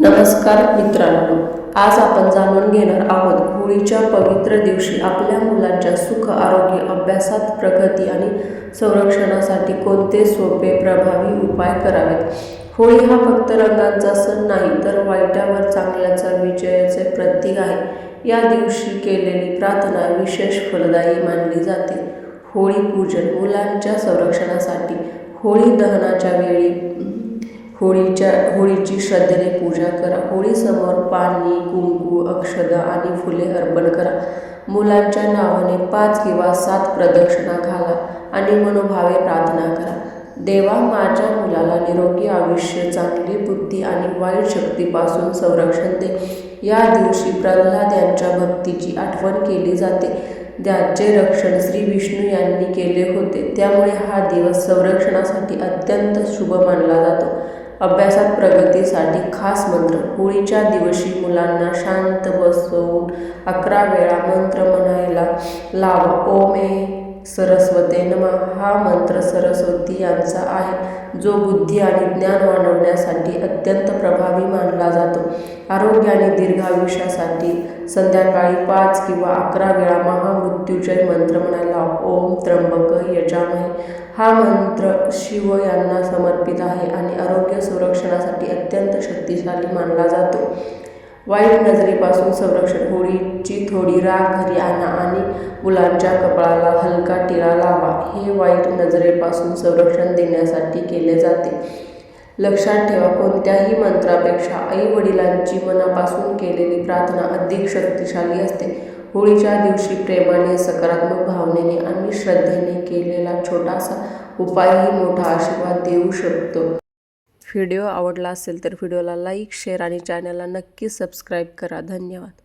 नमस्कार मित्रांनो, आज आपण जाणून घेणार आहोत होळीच्या पवित्र दिवशी आपल्या मुलांच्या सुख, आरोग्य, अभ्यासात प्रगती आणि संरक्षणासाठी कोणते सोपे प्रभावी उपाय करावेत। होळी हा फक्त रंगांचा सण नाही तर वाईटावर चांगल्याचा विजयाचे प्रतीक आहे। या दिवशी केलेली प्रार्थना विशेष फलदायी मानली जाते। होळी पूजन मुलांच्या संरक्षणासाठी होळी दहनाच्या वेळी होळीची श्रद्धेने पूजा करा। होळीसमोर पाणी, कुंकू, अक्षदा आणि फुले अर्पण करा। मुलांच्या नावाने 5 किंवा 7 प्रदक्षिणा घाला आणि मनोभावे प्रार्थना करा। देवा, माझ्या मुलाला निरोगी आयुष्य, चांगली बुद्धी आणि वाईट शक्तीपासून संरक्षण दे। या दिवशी प्रल्हाद यांच्या भक्तीची आठवण केली जाते, ज्याचे रक्षण श्री विष्णू यांनी केले होते। त्यामुळे हा दिवस संरक्षणासाठी अत्यंत शुभ मानला जातो। अभ्यासात प्रगतीसाठी खास मंत्र। होळीच्या दिवशी मुलांना शांत बसवून 11 वेळा मंत्र म्हणायला लावा। ओम सरस्वते नमः हा मंत्र सरस्वती यांचा आहे, जो बुद्धी आणि ज्ञान वाढवण्यासाठी अत्यंत प्रभावी मानला जातो। आरोग्य आणि दीर्घायुष्यासाठी संध्याकाळी 5 किंवा 11 वेळा महामृत्युंजय मंत्र म्हणायला लावा। ओम त्र्यंबक यजामहे हा मंत्र शिव यांना समर्पित आहे आणि आरोग्य संरक्षणासाठी अत्यंत शक्तिशाली मानला जातो। वाईट नजरेपासून संरक्षण। होळीची थोडी राख घरी आणा आणि मुलांच्या कपाळाला हलका टिळा लावा। हे वाईट नजरेपासून संरक्षण देण्यासाठी केले जाते। लक्षात ठेवा, कोणत्याही मंत्रापेक्षा आई-वडिलांची मनापासून केलेली प्रार्थना अधिक शक्तिशाली असते। होळीच्या दिवशी प्रेमाने, सकारात्मक भावनेने आणि श्रद्धेने केलेला छोटासा उपायही मोठा आशीर्वाद देऊ शकतो। व्हिडिओ आवडला असेल तर व्हिडिओला लाईक, शेअर आणि चॅनलला नक्की सबस्क्राईब करा। धन्यवाद।